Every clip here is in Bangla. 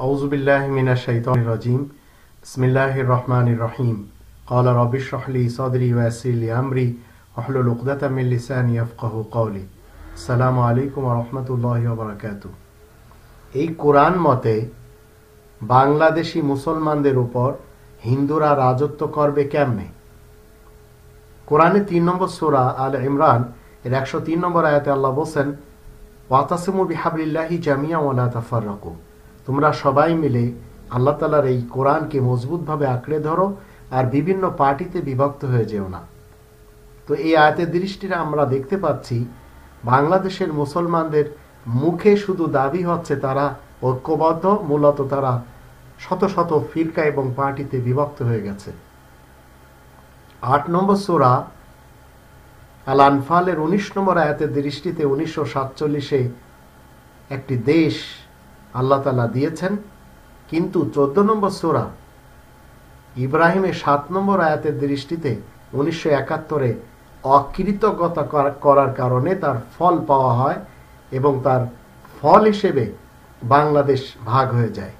أعوذ بالله من الشيطان الرجيم بسم الله الرحمن الرحيم قال رب اشرح لي صدري ويسر لي أمري واحلل عقدة من لساني يفقهوا قولي السلام عليكم ورحمة الله وبركاته। এই কোরআন মতে বাংলাদেশি মুসলমানদের উপর হিন্দুরা রাজত্ব করবে কেমনে? কোরআনে 3 নম্বর সূরা আল ইমরান এর 103 নম্বর আয়াতে আল্লাহ বলেন ওয়াতাসিমু বিহাবলিল্লাহি জামিআন ওয়া লা তাফাররাকু, তোমরা সবাই মিলে আল্লাহ তাআলার এই কোরআনকে মজবুতভাবে আঁকড়ে ধরো আর বিভিন্ন পার্টিতে বিভক্ত হয়ে যেও না। তো এই আয়াতের দৃষ্টিতে আমরা দেখতে পাচ্ছি বাংলাদেশের মুসলমানদের মুখে শুধু দাবি হচ্ছে তারা ঐক্যবদ্ধ, মূলত তারা শত শত ফিরকা এবং পার্টিতে বিভক্ত হয়ে গেছে। 8 নম্বর সূরা আল আনফালের 19 নম্বর আয়াতের দৃষ্টিতে 1947-এ একটি দেশ আল্লাহ তাআলা দিয়েছেন, কিন্তু 14 নম্বর সূরা ইব্রাহিমের 7 নম্বর আয়াতের দৃষ্টিতে 1971-এ অকৃতজ্ঞতা করার কারণে তার ফল পাওয়া হয় এবং তার ফল হিসেবে বাংলাদেশ ভাগ হয়ে যায়।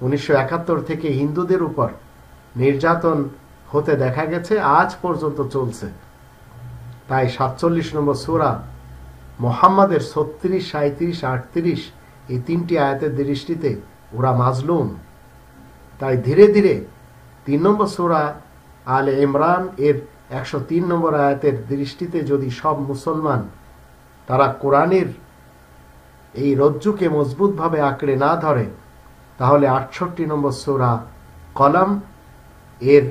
1971 থেকে হিন্দুদের উপর নির্যাতন হতে দেখা গেছে, আজ পর্যন্ত চলছে। তাই 47 নম্বর সূরা মুহাম্মাদের 36, 37, 38 এই 3টি আয়াতের দৃষ্টিতে ওরা মাজলুম। তাই ধীরে ধীরে 3 নম্বর সূরা আলে ইমরান এর 103 নম্বর আয়াতের দৃষ্টিতে যদি সব মুসলমান তারা কোরআনের এই রজ্জুকে মজবুতভাবে আঁকড়ে না ধরে, তাহলে 68 নম্বর সূরা কলম এর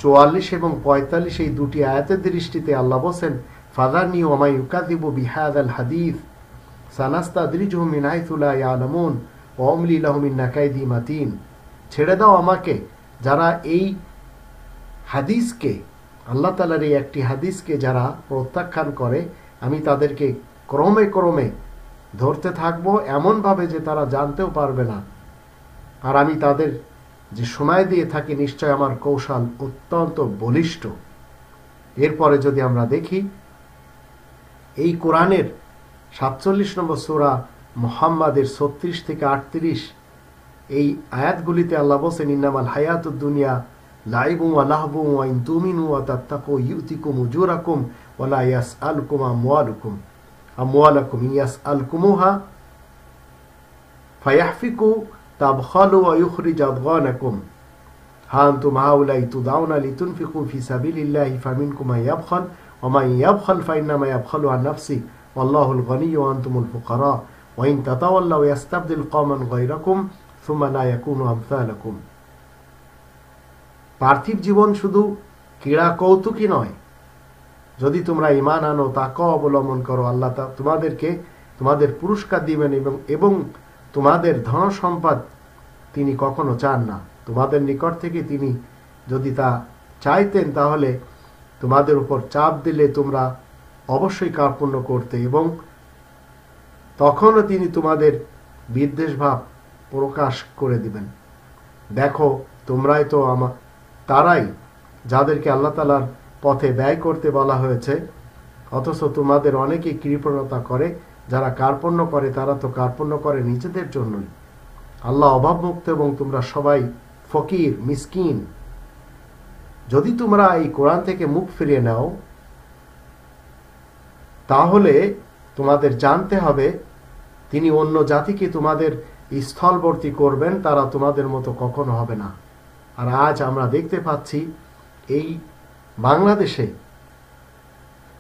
44 এবং 45 এই দুটি আয়াতের দৃষ্টিতে আল্লাহ বলেন ফাযারনি ওয়া মা ইউকাযিবু বিহাযাল হাদীস সানাস্তাদরিজুহুম মিন হাইথু লা ইয়ালামুন ওয়া উমলি লাহুম ইন্না কাইদি মাতিন। ছেড়ে দাও আমাকে, যারা এই হাদিসকে, আল্লাহ তাআলার এই একটি হাদিসকে যারা প্রত্যাখ্যান করে, আমি তাদেরকে ক্রমে ক্রমে ধরতে থাকবো এমনভাবে যে তারা জানতেও পারবে না, আর আমি তাদের যে সময় দিয়ে থাকি নিশ্চয় আমার কৌশল অত্যন্ত বলিষ্ঠ। এরপরে যদি আমরা দেখি এই কোরআনের 47 নম্বর সূরা মুহাম্মাদের 36 থেকে 38 এই আয়াতগুলিতে আল্লাহ বলেন ইন্নামাল হায়াতুদ দুনিয়া লাইবুন ওয়া লাহবুন ওয়া ইন তুমিনু ওয়া তাত্তাকু ইউতিকুম উজুরাকুম ওয়া লা ইয়াসআলুকুম আমওয়ালাকুম ইয়াসআলকুমুহা ফায়াহফিকু তাবখালু ওয়া ইখরিজ আদগানাকুম হা আনতুম হাউলাই তুদাউনা লিতুনফিকু ফি সাবিলিল্লাহি ফামিনকুম মান ইয়াবখাল ওয়া মান ইয়াবখাল ফাইন্নামা ইয়াবখালু আন নাফসি ওয়াল্লাহুল গনিয়্যু ওয়া আনতুমুল ফুকারা ওয়া ইন তাতাওয়াল্লাউ ইয়াস্তাবদিল কওমান গায়রাকুম সুম্মা লা ইয়াকুনু আমসালাকুম। পার্থিব জীবন শুধু ক্রীড়া কৌতুকই নয়, যদি তোমরা ঈমান আনো, তাকওয়া অবলম্বন করো, আল্লাহ তোমাদেরকে তোমাদের পুরস্কার দিবেন এবং তোমাদের ধন সম্পদ তিনি কখনো চান না। তোমাদের নিকট থেকে তিনি যদি তা চাইতেন তাহলে তোমাদের উপর চাপ দিলে তোমরা অবশ্যই কার্পণ্য করতে এবং তখনও তিনি তোমাদের বিদ্বেষ ভাব প্রকাশ করে দিবেন। দেখো তোমরাই তো তারাই যাদেরকে আল্লাহ তাআলার পথে ব্যয় করতে বলা হয়েছে, অথচ তোমাদের অনেকেই কৃপণতা করে। যারা কার্পণ্য করে তারা তো কার্পণ্য করে নিজেদের জন্যই। আল্লাহ অভাবমুক্ত এবং তোমরা সবাই ফকির, মিসকিন। যদি তোমরা এই কোরআন থেকে মুখ ফিরিয়ে নাও, তাহলে তোমাদের জানতে হবে তিনি অন্য জাতিকে তোমাদের স্থলবর্তী করবেন, তারা তোমাদের মতো কখনো হবে না। আর আজ আমরা দেখতে পাচ্ছি এই বাংলাদেশে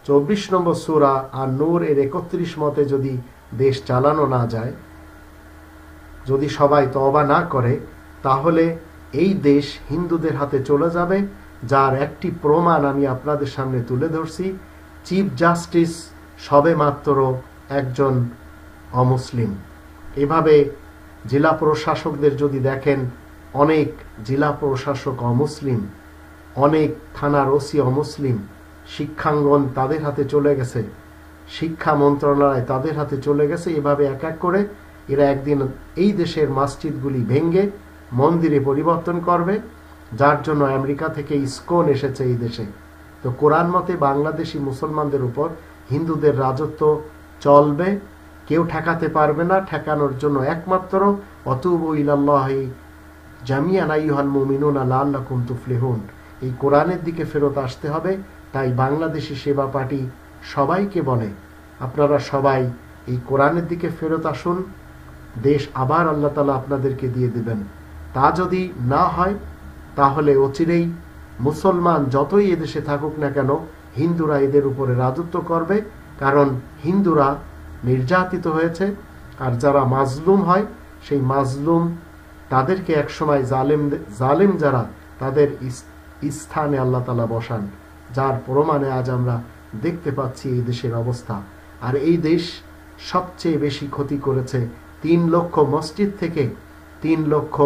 24 নম্বর সূরা আর নূর এর 31 মতে যদি দেশ চালানো না যায়, যদি সবাই তওবা না করে, তাহলে এই দেশ হিন্দুদের হাতে চলে যাবে, যার একটি প্রমাণ আমি আপনাদের সামনে তুলে ধরছি। চিফ জাস্টিস সবে মাত্র একজন অমুসলিম। এভাবে জেলা প্রশাসকদের যদি দেখেন, অনেক জেলা প্রশাসক অমুসলিম, অনেক থানার ওসি অমুসলিম, শিক্ষাঙ্গন তাদের হাতে চলে গেছে, শিক্ষা মন্ত্রণালয় তাদের হাতে চলে গেছে। এভাবে এক এক করে এরা একদিন এই দেশের মসজিদগুলি ভেঙে মন্দিরে পরিবর্তন করবে, যার জন্য আমেরিকা থেকে ইসকন এসেছে এই দেশে। তো কোরআন মতে বাংলাদেশি মুসলমানদের উপর হিন্দুদের রাজত্ব চলবে কেউ ঠেকাতে পারবে না। ঠেকানোর জন্য একমাত্র অতুবু ইলাল্লাহি জামিআন আইয়ুহাল মুমিনুনা লাআল্লাকুম তুফলিহুন, এই কোরআনের দিকে ফেরত আসতে হবে। তাই বাংলাদেশি সেবা পার্টি সবাইকে বলে, আপনারা সবাই এই কোরআনের দিকে ফেরত আসুন, দেশ আবার আল্লাহ তাআলা আপনাদেরকে দিয়ে দিবেন। তা যদি না হয় তাহলে অচিরেই মুসলমান যতই এদেশে থাকুক না কেন, হিন্দুরা এদের উপরে রাজত্ব করবে। কারণ হিন্দুরা নির্যাতিত হয়েছে, আর যারা মাজলুম হয় সেই মাজলুম তাদেরকে একসময় জালেম যারা, তাদের স্থানে আল্লাহ তাআলা বসান, যার প্রমাণে আজ আমরা দেখতে পাচ্ছি এই দেশের অবস্থা। আর এই দেশ সবচেয়ে বেশি ক্ষতি করেছে 3 লক্ষ মসজিদ থেকে 3 লক্ষ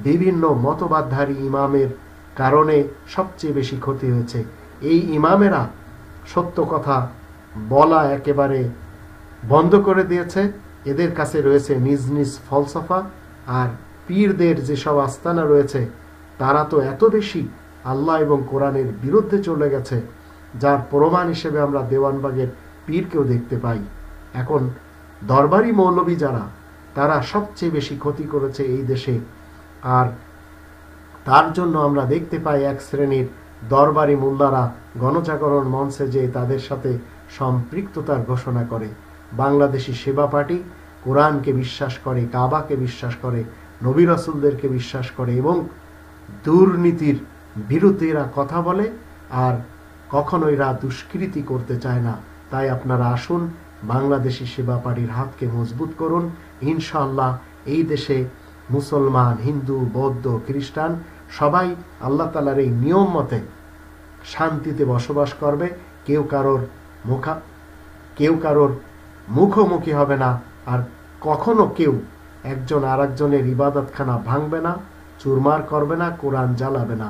বিভিন্ন মতবাদধারী ইমামের কারণে সবচেয়ে বেশি ক্ষতি হয়েছে। এই ইমামেরা সত্য কথা বলা একেবারে বন্ধ করে দিয়েছে। এদের কাছে রয়েছে নিজ নিজ ফলসফা, আর পীরদের যেসব আস্তানা রয়েছে তারা তো এত বেশি আল্লাহ এবং কোরআনের বিরুদ্ধে চলে গেছে, যার প্রমাণ হিসেবে আমরা দেওয়ানবাগের পীরকেও দেখতে পাই। এখন দরবারি মৌলবী যারা, তারা সবচেয়ে বেশি ক্ষতি করেছে এই দেশে। আর তার জন্য আমরা দেখতে পাই এক শ্রেণীর দরবারি মোল্লারা গণজাগরণ মঞ্চে যে তাদের সাথে সম্পৃক্ততার ঘোষণা করে। বাংলাদেশি সেবা পার্টি কোরআনকে বিশ্বাস করে, কাবাকে বিশ্বাস করে, নবী রাসূলদেরকে বিশ্বাস করে এবং দুর্নীতির বিরুদ্ধে এরা কথা বলে, আর কখনো এরা দুষ্কৃতি করতে চায় না। তাই আপনারা আসুন, বাংলাদেশি সেবা পার্টির হাতকে মজবুত করুন। ইনশাআল্লাহ এই দেশে মুসলমান, হিন্দু, বৌদ্ধ, খ্রিস্টান সবাই আল্লাহ তাআলার এই নিয়ম মতে শান্তিতে বসবাস করবে। কেউ কারোর মুখোমুখি হবে না, আর কখনো কেউ একজন আরেকজনের ইবাদতখানা ভাঙবে না, চুরমার করবে না, কোরআন জ্বালাবে না,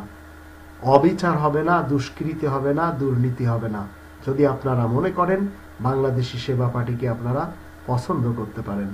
অবিচার হবে না, দুষ্কৃতি হবে না, দুর্নীতি হবে না। যদি আপনারা মনে করেন বাংলাদেশি সেবা পার্টিকে আপনারা পছন্দ করতে পারেন।